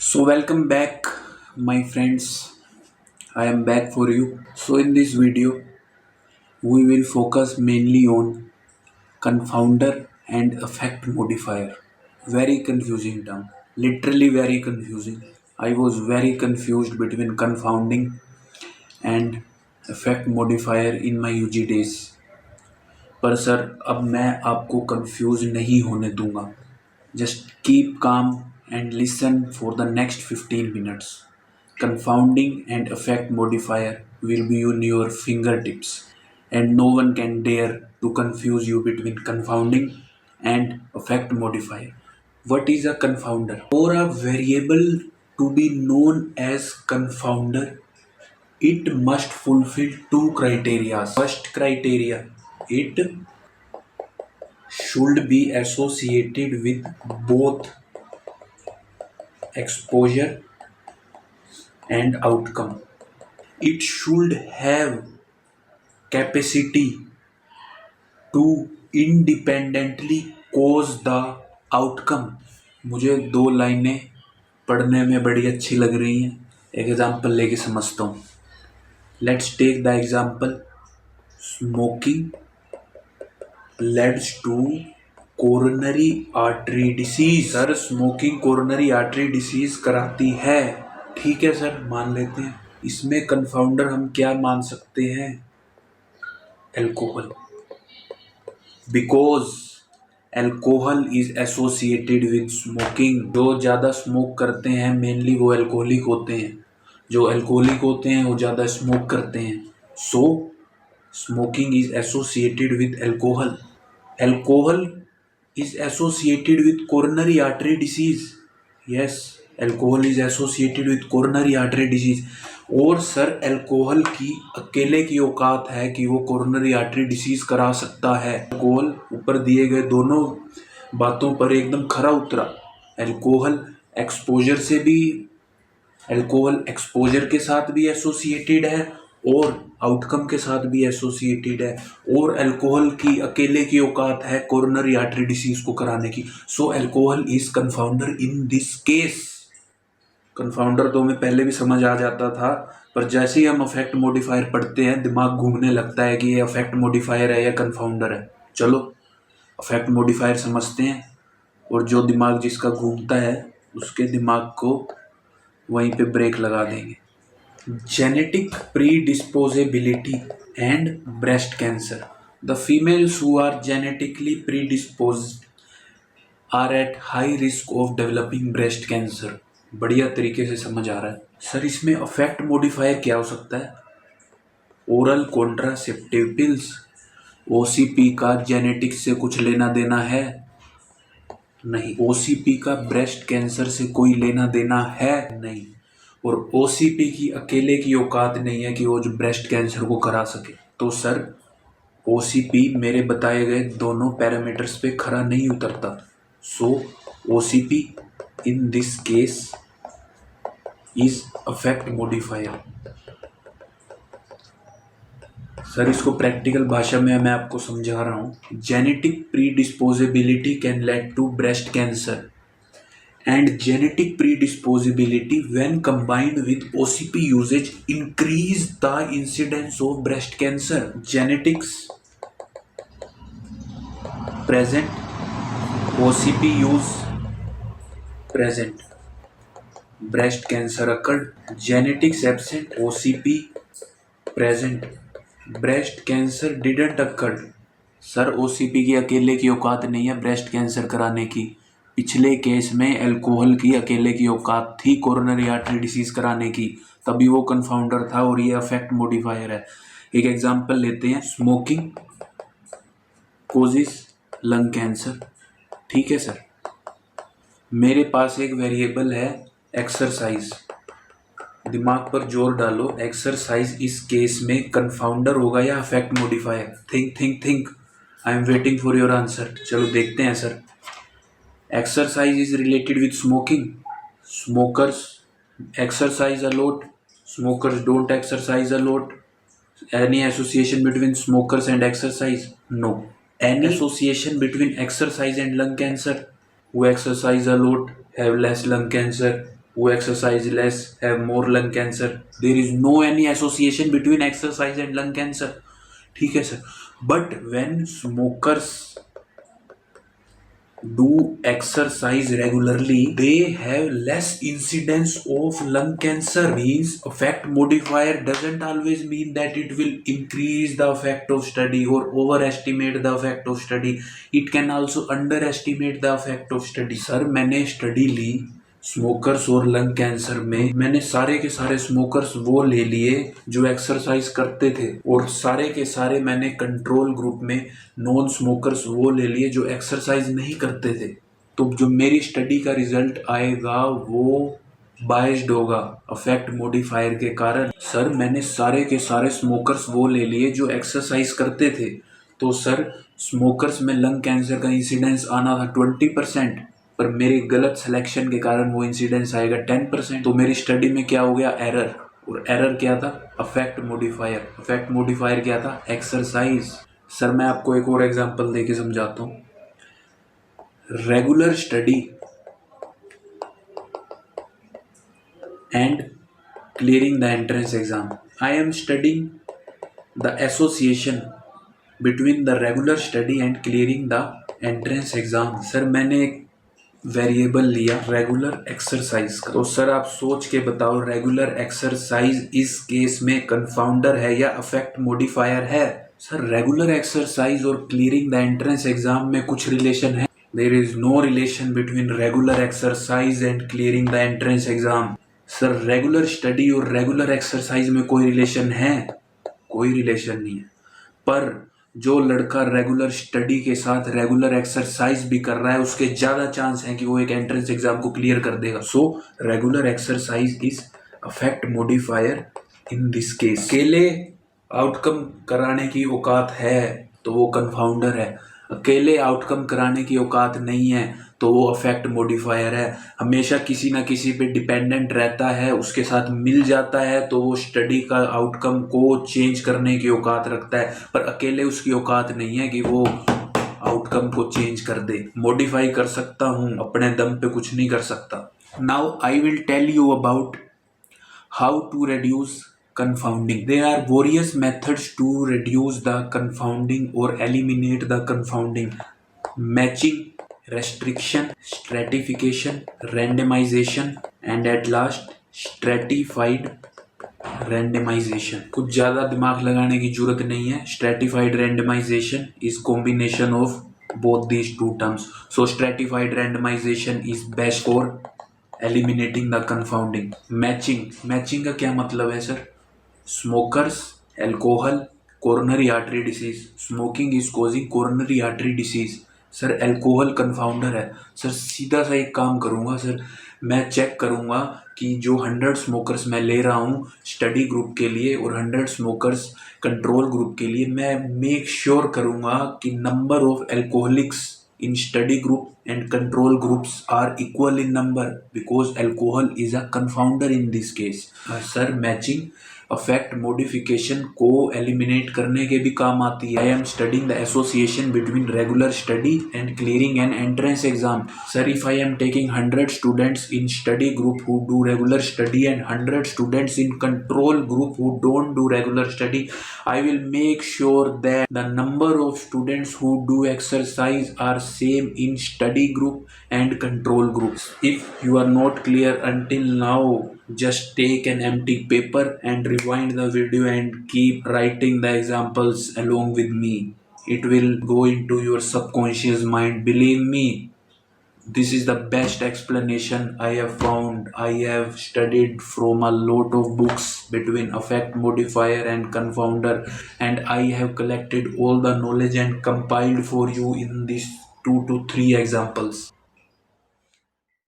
So, welcome back, my friends. I am back for you. So, in this video, we will focus mainly on confounder and effect modifier. Very confusing term. Literally, very confusing. I was very confused between confounding and effect modifier in my UG days. पर sir अब मैं आपको confuse नहीं होने दूंगा. Just keep calm and listen for the next 15 minutes. Confounding and effect modifier will be on your fingertips, and no one can dare to confuse you between confounding and effect modifier. What is a confounder? For a variable to be known as confounder, it must fulfill two criteria. First criteria, it should be associated with both exposure and outcome. It should have capacity to independently cause the outcome. मुझे दो लाइनें पढ़ने में बड़ी अच्छी लग रही हैं. एक एग्जाम्पल लेके समझता हूँ. Let's take the example. Smoking leads to coronary artery disease. Sir smoking coronary artery disease कराती है. ठीक है सर, मान लेते हैं. इसमें कंफाउंडर हम क्या मान सकते हैं? Alcohol. Because alcohol is associated with smoking. जो ज़्यादा स्मोक करते हैं मेनली वो एल्कोहलिक होते हैं. जो एल्कोहलिक होते हैं वो ज़्यादा स्मोक करते हैं. सो smoking is associated with alcohol. Alcohol is associated with coronary artery disease. Yes, alcohol is associated with coronary artery disease. और सर अल्कोहल की अकेले की औकात है कि वो कोरोनरी आर्टरी डिसीज करा सकता है. अल्कोहल ऊपर दिए गए दोनों बातों पर एकदम खरा उतरा. अल्कोहल एक्सपोजर से भी, अल्कोहल एक्सपोजर के साथ भी एसोसिएटेड है और आउटकम के साथ भी एसोसिएटेड है. और अल्कोहल की अकेले की औकात है कोरोनरी आर्टरी डिसीज को कराने की. So alcohol is confounder in this case. Confounder तो हमें पहले भी समझ आ जाता था, पर जैसे ही हम अफेक्ट मॉडिफायर पढ़ते हैं दिमाग घूमने लगता है कि ये अफेक्ट मॉडिफायर है या कंफाउंडर है. चलो अफेक्ट मॉडिफायर समझते हैं, और जो दिमाग जिसका घूमता है उसके दिमाग को वहीं पे ब्रेक लगा देंगे. Genetic predisposability and breast cancer. The females who are genetically predisposed are at high risk of developing breast cancer. बढ़िया तरीके से समझ आ रहा है. सर इसमें अफेक्ट मॉडिफायर क्या हो सकता है? Oral contraceptive pills. ओसीपी का जेनेटिक्स से कुछ लेना देना है? नहीं. ओसीपी का ब्रेस्ट कैंसर से कोई लेना देना है? नहीं. और ओसीपी की अकेले की औकात नहीं है कि वो जो ब्रेस्ट कैंसर को करा सके. तो सर ओसीपी मेरे बताए गए दोनों पैरामीटर्स पे खरा नहीं उतरता. So OCP in this case is effect modifier. Sir इसको प्रैक्टिकल भाषा में मैं आपको समझा रहा हूँ. Genetic predisposability can lead to breast cancer, and genetic predisposability when combined with OCP usage increase the incidence of breast cancer. Genetics present, OCP use present, breast cancer occurred. Genetics absent, OCP present, breast cancer didn't occur. Sir OCP की अकेले की औकात नहीं है breast cancer कराने की. पिछले case में अल्कोहल की अकेले की औकात थी कोरोनरी आर्टरी डिसीज कराने की, तभी वो कंफाउंडर था और ये अफेक्ट मॉडिफायर है. एक एग्जांपल लेते हैं. Smoking causes lung cancer. ठीक है सर. मेरे पास एक वेरिएबल है एक्सरसाइज. दिमाग पर जोर डालो. एक्सरसाइज इस केस में कंफाउंडर होगा या effect modifier? Think think think. I am waiting for your answer. चलो देखते हैं sir. Exercise is related with smoking. Smokers exercise a lot. Smokers don't exercise a lot. Any association between smokers and exercise? No. Any association between exercise and lung cancer? Who exercise a lot have less lung cancer. who exercise less have more lung cancer. There is no any association between exercise and lung cancer. ठीक है sir, but when smokers do exercise regularly, they have less incidence of lung cancer. Means effect modifier doesn't always mean that it will increase the effect of study or overestimate the effect of study. It can also underestimate the effect of study. Sir मैंने study ली smokers और lung cancer में, मैंने सारे के सारे smokers वो ले लिए जो एक्सरसाइज करते थे, और सारे के सारे मैंने कंट्रोल ग्रुप में नॉन स्मोकर्स वो ले लिए जो एक्सरसाइज नहीं करते थे। तो जो मेरी स्टडी का रिजल्ट आएगा वो बायस्ड होगा अफेक्ट मॉडिफायर के कारण। सर मैंने सारे के सारे स्मोकर्स वो ले लिए जो एक्सरसाइज करते थे, तो सर स्मोकर्स में लंग कैंसर का इंसिडेंस आना था 20%, पर मेरे गलत सिलेक्शन के कारण वो इंसिडेंस आएगा 10%। तो मेरी स्टडी में क्या हो गया, एरर। और एरर क्या था, अफेक्ट मॉडिफायर। अफेक्ट मॉडिफायर क्या था, एक्सरसाइज। सर मैं आपको एक और एग्जांपल देके समझाता हूँ। Regular study and clearing the entrance exam. I am studying the association between the regular study and clearing the entrance exam. Sir मैंने एक वेरिएबल लिया रेगुलर एक्सरसाइज का, तो सर आप सोच के बताओ रेगुलर एक्सरसाइज इस केस में कंफाउंडर है या अफेक्ट मॉडिफायर है। सर रेगुलर एक्सरसाइज और क्लियरिंग द एंट्रेंस एग्जाम में कुछ रिलेशन है? There is no relation between regular exercise and clearing the entrance exam. Sir regular study और रेगुलर एक्सरसाइज में कोई रिलेशन है? कोई रिलेशन नहीं है। पर जो लड़का रेगुलर स्टडी के साथ रेगुलर एक्सरसाइज भी कर रहा है उसके ज्यादा चांस है कि वो एक एंट्रेंस एग्जाम को क्लियर कर देगा। So regular exercise is effect modifier in this case. अकेले आउटकम कराने की औकात है तो वो कंफाउंडर है, अकेले आउटकम कराने की औकात नहीं है तो वो अफेक्ट मॉडिफायर है। हमेशा किसी ना किसी पे डिपेंडेंट रहता है, उसके साथ मिल जाता है तो वो स्टडी का आउटकम को चेंज करने की औकात रखता है, पर अकेले उसकी औकात नहीं है कि वो आउटकम को चेंज कर दे। मॉडिफाई कर सकता हूँ, अपने दम पे कुछ नहीं कर सकता। Now I will tell you about how to reduce confounding. There are various methods to reduce the confounding or eliminate the confounding: matching, restriction, stratification, randomization, and at last stratified randomization. कुछ ज़्यादा दिमाग लगाने की जरूरत नहीं है। stratified randomization is combination of both these two terms. So stratified randomization is best for eliminating the confounding. Matching का क्या मतलब है sir? Smokers, alcohol, coronary artery disease. Smoking is causing coronary artery disease. Sir alcohol confounder है। Sir सीधा सा एक काम करूँगा सर, मैं चेक करूँगा कि जो 100 स्मोकर्स मैं ले रहा हूँ स्टडी ग्रुप के लिए और 100 स्मोकर्स कंट्रोल ग्रुप के लिए, मैं मेक श्योर करूँगा कि number of alcoholics in study group and control groups are equal in number because alcohol is a confounder in this case. Sir matching affect modification को eliminate करने के भी काम आती है। I am studying the association between regular study and clearing N entrance exam. Sir if I am taking 100 students in study group who do regular study and 100 students in control group who don't do regular study, I will make sure that the number of students who do exercise are same in study group and control groups. If you are not clear until now, just take an empty paper and rewind the video and keep writing the examples along with me. It will go into your subconscious mind. Believe me, this is the best explanation I have found. I have studied from a lot of books between affect modifier and confounder, and I have collected all the knowledge and compiled for you in these 2 to 3 examples.